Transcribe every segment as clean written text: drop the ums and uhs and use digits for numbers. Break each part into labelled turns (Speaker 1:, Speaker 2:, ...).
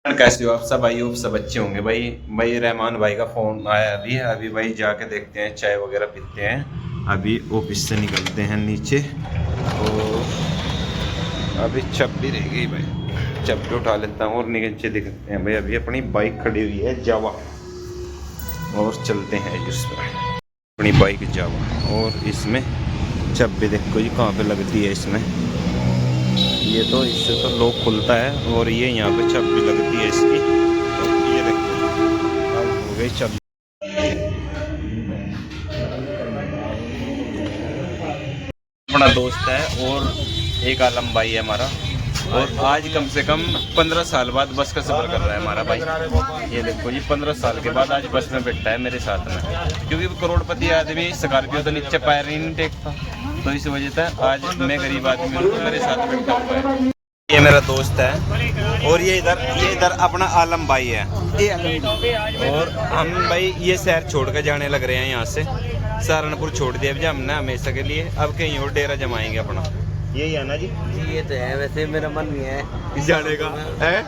Speaker 1: कैसे हो आप सब? भाई हो सब अच्छे होंगे। भाई रहमान भाई का फ़ोन आया अभी अभी भाई जाके देखते हैं, चाय वगैरह पीते हैं। अभी ऑफिस से निकलते हैं नीचे और अभी छब्बी रह गई भाई, छब्बी उठा लेता हूँ और नीचे दिखते हैं। भाई अभी अपनी बाइक खड़ी हुई है जावा और चलते हैं जिस पर अपनी बाइक जावा। और इसमें छब्बी देखो जी कहाँ पे लगती है। इसमें ये तो इससे तो लॉक खुलता है और ये यहाँ पे छब्बी लगती है इसकी। और ये देखो अब हो गई छब्बी। अपना दोस्त है और एक आलम भाई है हमारा, और आज कम से कम 15 साल बाद बस का सफ़र कर रहा है हमारा भाई। ये देखो जी 15 साल के बाद आज बस में बैठा है मेरे साथ में, क्योंकि करोड़पति आदमी स्कॉर्पियो तो नीचे पैर ही नहीं टेकता, तो इस वजह से आज मैं गरीब आदमी हूँ तो मेरे साथ बैठा हुआ है। ये मेरा दोस्त है और ये इधर अपना आलम भाई है। और हम भाई ये शहर छोड़ कर जाने लग रहे हैं, यहाँ से सहारनपुर छोड़ दिया अभी हमने हमेशा के लिए। अब कहीं और डेरा जमाएंगे अपना। यही है ना जी?
Speaker 2: ये तो है। वैसे मेरा मन नहीं है
Speaker 1: जाने का है,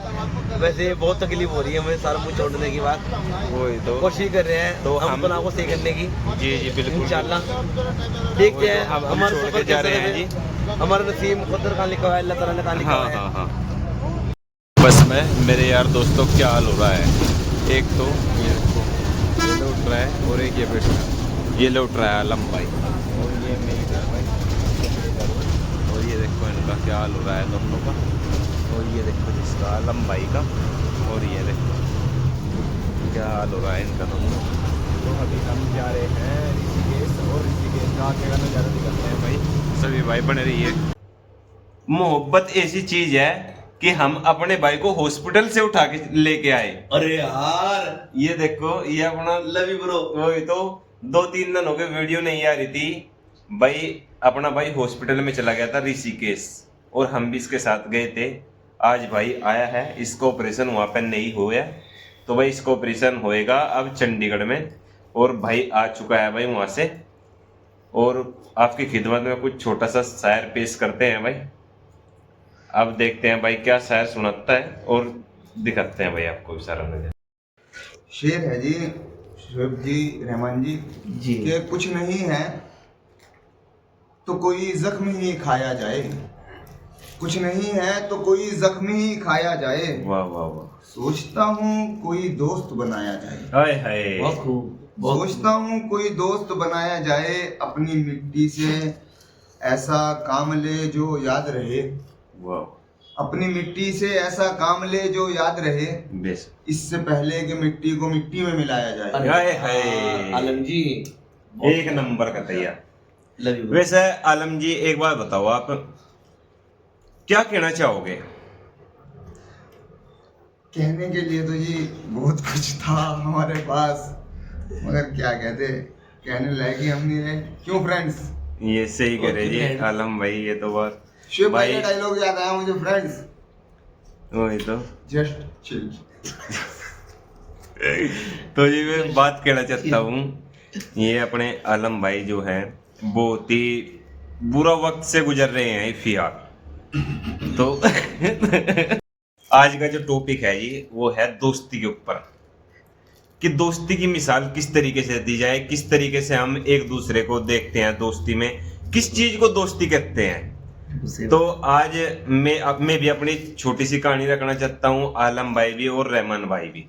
Speaker 2: वैसे बहुत तकलीफ हो रही है मुझे सहारनपुर छोड़ने की बात।
Speaker 1: वही तो
Speaker 2: कोशिश कर रहे हैं
Speaker 1: तो
Speaker 2: हम
Speaker 1: हम
Speaker 2: अपना को सही करने की।
Speaker 1: जी जी बिल्कुल
Speaker 2: इंशाल्लाह देखते हैं
Speaker 1: हम
Speaker 2: हमारे
Speaker 1: छोड़
Speaker 2: सफर
Speaker 1: के जा
Speaker 2: कैसा
Speaker 1: रहे हैं
Speaker 2: रहे।
Speaker 1: जी।
Speaker 2: हमारा नसीब मुकद्दर का लिखा है, अल्लाह ताला ने का लिखा
Speaker 1: हाँ
Speaker 2: है।
Speaker 1: हाँ हाँ। बस में मेरे यार दोस्तों क्या हाल हो रहा है। एक तो ये देखो ये लौट रहा है और एक ये बैठ रहा है, ये लौट रहा है आलम भाई और ये मेरी घर भाई। और ये देखो इनका क्या हाल हो रहा है दोनों का। और ये देखो जिसका आलम भाई का, और ये देखो क्या हाल हो रहा है इनका दोनों। तो अभी हम जा रहे हैं ऋषिकेश, और ऋषिकेश का आगे का नज़ारा दिखाते हैं भाई। सभी भाई बने रहिए। मोहब्बत ऐसी चीज है कि हम अपने भाई को हॉस्पिटल से उठा के लेके आए।
Speaker 2: अरे यार
Speaker 1: ये देखो ये अपना
Speaker 2: लव यू ब्रो।
Speaker 1: वही तो 2-3 दिन हो गए वीडियो नहीं आ रही थी भाई। अपना भाई हॉस्पिटल में चला गया था ऋषिकेश और हम भी इसके साथ गए थे। आज भाई आया है, इसको ऑपरेशन वहाँ पे नहीं हुआ है, तो भाई इसको ऑपरेशन होएगा अब चंडीगढ़ में। और भाई आ चुका है भाई वहाँ से, और आपकी खिदमत में कुछ छोटा सा शायर पेश करते हैं भाई। अब देखते हैं भाई क्या शायर सुनाता है और दिखाते हैं भाई आपको सारा नजर।
Speaker 3: शेर है जी शुएब जी रहमान जी
Speaker 2: जी
Speaker 3: कि कुछ नहीं है तो कोई जख्म ही खाया जाए, कुछ नहीं है तो कोई जख्म ही खाया जाए।
Speaker 1: वाह वाह वाह,
Speaker 3: सोचता हूँ कोई दोस्त बनाया जाए,
Speaker 1: हाय हाय,
Speaker 2: बहुत खूब।
Speaker 3: सोचता हूँ कोई दोस्त बनाया जाए। अपनी मिट्टी से ऐसा काम ले जो याद रहे,
Speaker 1: वाह
Speaker 3: अपनी मिट्टी से ऐसा काम ले जो याद रहे।
Speaker 1: बेस,
Speaker 3: इससे पहले कि मिट्टी को मिट्टी में मिलाया जाए।
Speaker 1: हाय हाय,
Speaker 2: आलम जी
Speaker 1: एक नंबर का तैयार।
Speaker 2: Love you.
Speaker 1: वैसे आलम जी एक बात बताओ, आप क्या कहना चाहोगे?
Speaker 3: कहने के लिए तो जी बहुत कुछ था हमारे पास, मगर क्या कहते, कहने लायक ही हम नहीं रहे। क्यों फ्रेंड्स?
Speaker 1: ये सही कह रहे जी आलम भाई, ये तो बात
Speaker 3: शिव भाई
Speaker 1: भाई
Speaker 3: का डायलॉग याद आया मुझे फ्रेंड्स,
Speaker 1: वही तो।
Speaker 3: Just chill.
Speaker 1: तो ये मैं बात कहना चाहता हूँ, ये अपने आलम भाई जो है बहुत ही बुरा वक्त से गुजर रहे हैं फिलहाल। तो आज का जो टॉपिक है जी वो है दोस्ती के ऊपर, कि दोस्ती की मिसाल किस तरीके से दी जाए, किस तरीके से हम एक दूसरे को देखते हैं दोस्ती में, किस चीज को दोस्ती कहते हैं। तो आज मैं भी अपनी छोटी सी कहानी रखना चाहता हूँ, आलम भाई भी और रहमान भाई भी,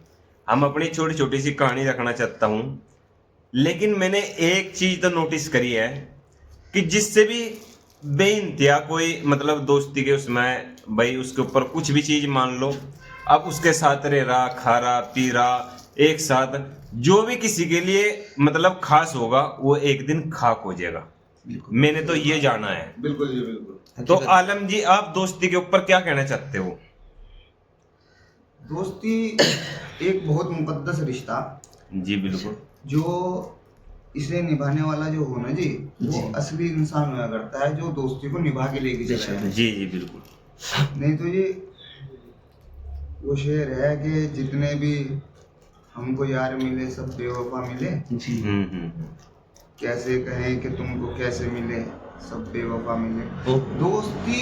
Speaker 1: हम अपनी छोटी छोटी सी कहानी रखना चाहता हूँ। लेकिन मैंने एक चीज तो नोटिस करी है कि जिससे भी बेइंतहा कोई मतलब दोस्ती के उसमें भाई उसके ऊपर कुछ भी चीज मान लो, अब उसके साथ रह रहा, खा रहा, पी रहा एक साथ, जो भी किसी के लिए मतलब खास होगा वो एक दिन खाक हो जाएगा। मैंने तो ये जाना है।
Speaker 3: बिल्कुल जी बिल्कुल।
Speaker 1: तो आलम जी आप दोस्ती के ऊपर क्या कहना चाहते हो?
Speaker 3: दोस्ती एक बहुत मुकद्दस रिश्ता,
Speaker 1: जी बिल्कुल,
Speaker 3: जो इसे निभाने वाला जो हो ना जी, वो असली इंसान होया करता है जो दोस्ती को निभा के लेके चला है।
Speaker 1: जी जी बिल्कुल।
Speaker 3: नहीं तो ये वो शेर है कि जितने भी हमको यार मिले सब बेवफा मिले, कैसे कहें कि तुमको कैसे मिले सब बेवफा मिले। दोस्ती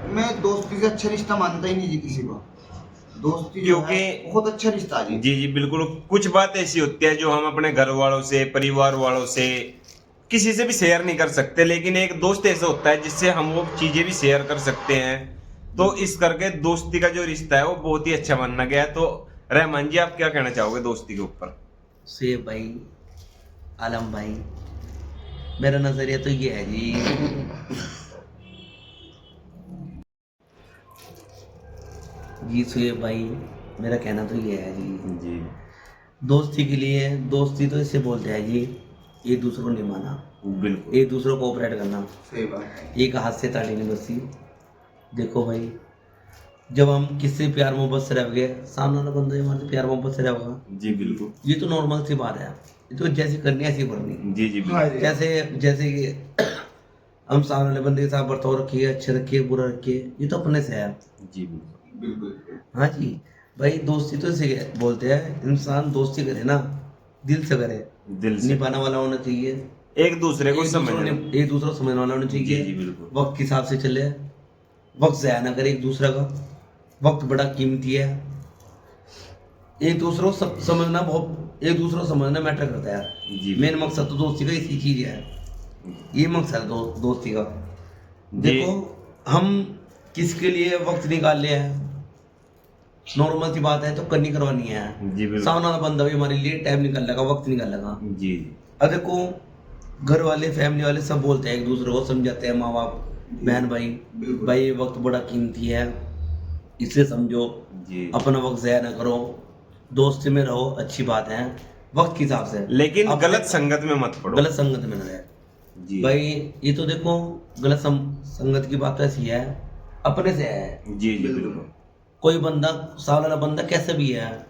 Speaker 3: मैं दोस्ती से अच्छा रिश्ता मानता ही नहीं जी किसी को। दोस्ती जो है
Speaker 1: क्योंकि
Speaker 3: बहुत अच्छा रिश्ता जी।
Speaker 1: जी जी बिल्कुल, कुछ बात ऐसी होती है जो हम अपने घर वालों से, परिवार वालों से, किसी से भी शेयर नहीं कर सकते, लेकिन एक दोस्त ऐसा होता है जिससे हम वो चीजें भी शेयर कर सकते हैं। तो इस करके दोस्ती का जो रिश्ता है वो बहुत ही अच्छा माना गया है। तो रहमान जी, आप क्या कहना चाहोगे दोस्ती के ऊपर?
Speaker 2: शेब भाई, आलम भाई, मेरा नजरिया तो ये है जी। जी सुहेब भाई, मेरा कहना तो ये है जी,
Speaker 1: जी
Speaker 2: दोस्ती के लिए, दोस्ती तो इससे बोलते हैं जी, एक दूसरे को निभाना,
Speaker 1: बिल्कुल।
Speaker 2: एक दूसरे को कोऑपरेट करना,
Speaker 3: सही बात है।
Speaker 2: एक हाथ से ताली नहीं बजती। देखो भाई, जब हम किससे प्यार मोहब्बत से रह गए, सामने वाला बंदा ही हमारे से प्यार मोहब्बत से रहेगा,
Speaker 1: जी बिल्कुल।
Speaker 2: ये तो नॉर्मल सी बात है। ये तो जैसी करनी है ऐसी करनी।
Speaker 1: जी जी
Speaker 3: हाँ
Speaker 1: बिल्कुल।
Speaker 3: जी।
Speaker 2: जैसे जैसे कि हम सामने वाले बंदे के साथ बर्ताव रखिए, अच्छे रखिए, बुरा रखिए, ये तो अपने से है।
Speaker 1: जी बिल्कुल।
Speaker 3: बिल्कुल।
Speaker 2: हाँ जी भाई, दोस्ती तो इसे बोलते हैं, इंसान दोस्ती करे ना दिल से करे,
Speaker 1: दिल से
Speaker 2: निभाने वाला होना चाहिए,
Speaker 1: एक दूसरे को समझना।
Speaker 2: एक दूसरा समझने वाला होना
Speaker 1: जी
Speaker 2: चाहिए,
Speaker 1: जी बिल्कुल।
Speaker 2: वक्त के हिसाब से चले, वक्त ज़ाया ना करे एक दूसरा का, वक्त बड़ा कीमती है। एक दूसरे को समझना बहुत, एक दूसरे को समझना मैटर करता है यार।
Speaker 1: जी
Speaker 2: मेन मकसद तो दोस्ती का इसी चीज है, ये मकसद है दोस्ती का।
Speaker 1: जी।
Speaker 2: देखो, हम किसके लिए वक्त निकाल ले हैं, नॉर्मल सी बात है, तो करनी करवानी है।
Speaker 1: जी बिल्कुल।
Speaker 2: सामने वाला बंदा भी हमारे लिए टाइम निकाल लेगा, वक्त निकाल लेगा।
Speaker 1: जी
Speaker 2: अब देखो, घर वाले, फैमिली वाले सब बोलते हैं, एक दूसरे को समझाते हैं, माँ बाप, बहन भाई,
Speaker 3: बिल्कुल।
Speaker 2: भाई ये वक्त बड़ा कीमती है, इसे समझो,
Speaker 1: जी।
Speaker 2: अपना वक्त ज़ाया ना करो, दोस्ती में रहो, अच्छी बात है, वक्त के हिसाब से।
Speaker 1: लेकिन
Speaker 2: अपने-
Speaker 1: गलत संगत में मत पड़ो।
Speaker 2: गलत संगत में न रहे
Speaker 1: जी
Speaker 2: भाई। ये तो देखो, गलत संगत की बात तो ऐसी है, अपने से है।
Speaker 1: जी जी बिल्कुल।
Speaker 2: कोई बंदा, सामने वाला बंदा कैसे भी है,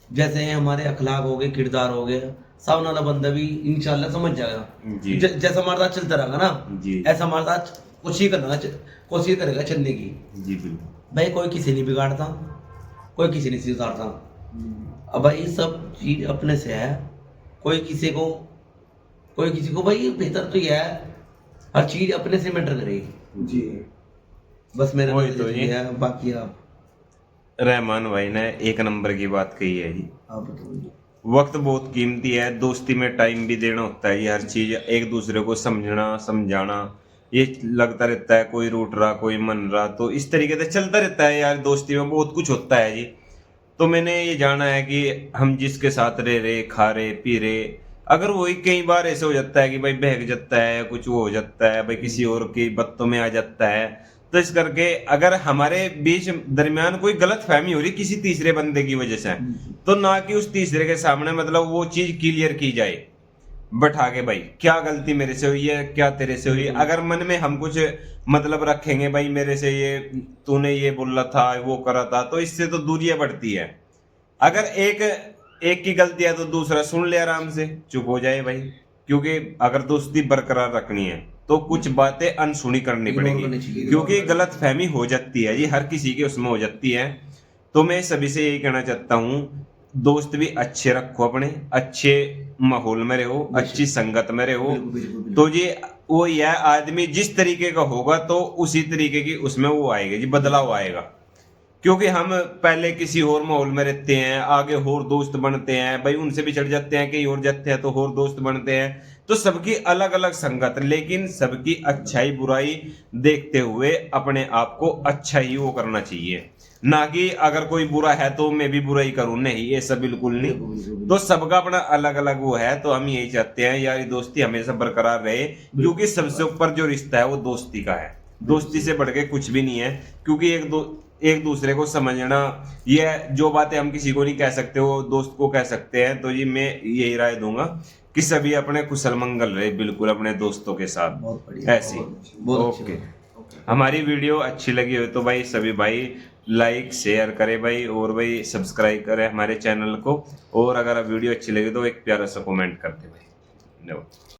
Speaker 2: जैसे हमारे अखलाक हो गए, किरदार हो गए, सामने वाला बंदा भी इंशाल्लाह समझ जाएगा।
Speaker 1: जी
Speaker 2: जैसा हमारे साथ चलता रहेगा ना,
Speaker 1: जी
Speaker 2: ऐसा हमारे साथ कोशिश करेगा चलने की।
Speaker 1: जी बिल्कुल।
Speaker 2: भाई कोई किसी नहीं बिगाड़ता, कोई किसी नहीं सुधारता। अब भाई सब चीज अपने से है, कोई किसी को भाई बेहतर तो ये है, हर चीज अपने से मैटर करेगी।
Speaker 3: जी।
Speaker 2: बस मेरा
Speaker 1: वही
Speaker 2: नजरिया
Speaker 1: तो
Speaker 2: ये
Speaker 1: जी।
Speaker 2: है, बाकी आप
Speaker 1: रहमान भाई ने एक नंबर की बात कही है जी।
Speaker 2: बताइए।
Speaker 1: वक्त बहुत कीमती है, दोस्ती में टाइम भी देना होता है। ये हर चीज एक दूसरे को समझना, समझाना, ये लगता रहता है, कोई रूठ रहा, कोई मन रहा, तो इस तरीके से चलता रहता है यार। दोस्ती में बहुत कुछ होता है जी। तो मैंने ये जाना है कि हम जिसके साथ रह रहे, खा रहे, पी रहे, अगर वही कई बार ऐसे हो जाता है कि भाई बहक जाता है, कुछ वो हो जाता है, भाई किसी और की बातों में आ जाता है, तो इस करके अगर हमारे बीच दरमियान कोई गलत फहमी हो रही किसी तीसरे बंदे की वजह से, तो ना कि उस तीसरे के सामने मतलब वो चीज क्लियर की जाए, बैठा के भाई क्या गलती मेरे से हुई है, क्या तेरे से हुई है। अगर मन में हम कुछ मतलब रखेंगे, भाई मेरे से ये, तूने ये बोला था, वो करा था, तो इससे तो दूरियां बढ़ती है। अगर एक की गलती है तो दूसरा सुन ले, आराम से चुप हो जाए भाई। क्योंकि अगर दोस्ती बरकरार रखनी है तो कुछ बातें अनसुनी करनी
Speaker 2: इग्नोर करनी
Speaker 1: पड़ेगी,
Speaker 2: चाहिए।
Speaker 1: क्योंकि गलत फहमी हो जाती है, ये हर किसी के उसमें हो जाती है। तो मैं सभी से यही कहना चाहता हूँ, दोस्त भी अच्छे रखो, अपने अच्छे माहौल में रहो, अच्छी संगत में रहो। तो ये वो यह आदमी जिस तरीके का होगा तो उसी तरीके की उसमें वो आएगा जी, बदलाव आएगा। क्योंकि हम पहले किसी और माहौल में रहते हैं, आगे और दोस्त बनते हैं, भाई उनसे भी चढ़ जाते हैं, कहीं और जाते हैं तो और दोस्त बनते हैं। तो सबकी अलग अलग संगत, लेकिन सबकी अच्छाई बुराई देखते हुए अपने आप को अच्छा ही वो करना चाहिए, ना कि अगर कोई बुरा है तो मैं भी बुरा ही करूं, नहीं, ये सब बिल्कुल नहीं। तो सबका अपना अलग अलग वो है। तो हम यही चाहते हैं यार, दोस्ती हमेशा बरकरार रहे, क्योंकि सबसे ऊपर जो रिश्ता है वो दोस्ती का है। दोस्ती से बढ़ के कुछ भी नहीं है, क्योंकि एक दूसरे को समझना, ये जो बातें हम किसी को नहीं कह सकते वो दोस्त को कह सकते हैं। तो ये मैं यही राय दूंगा कि सभी अपने कुशल मंगल रहे बिल्कुल अपने दोस्तों के साथ।
Speaker 2: बहुत बढ़िया,
Speaker 1: ऐसी
Speaker 2: बहुत
Speaker 1: ओके। हमारी वीडियो अच्छी लगी हो तो भाई सभी भाई लाइक शेयर करें भाई, और भाई सब्सक्राइब करें हमारे चैनल को। और अगर वीडियो अच्छी लगी तो एक प्यारा सा कमेंट कर दे भाई। धन्यवाद।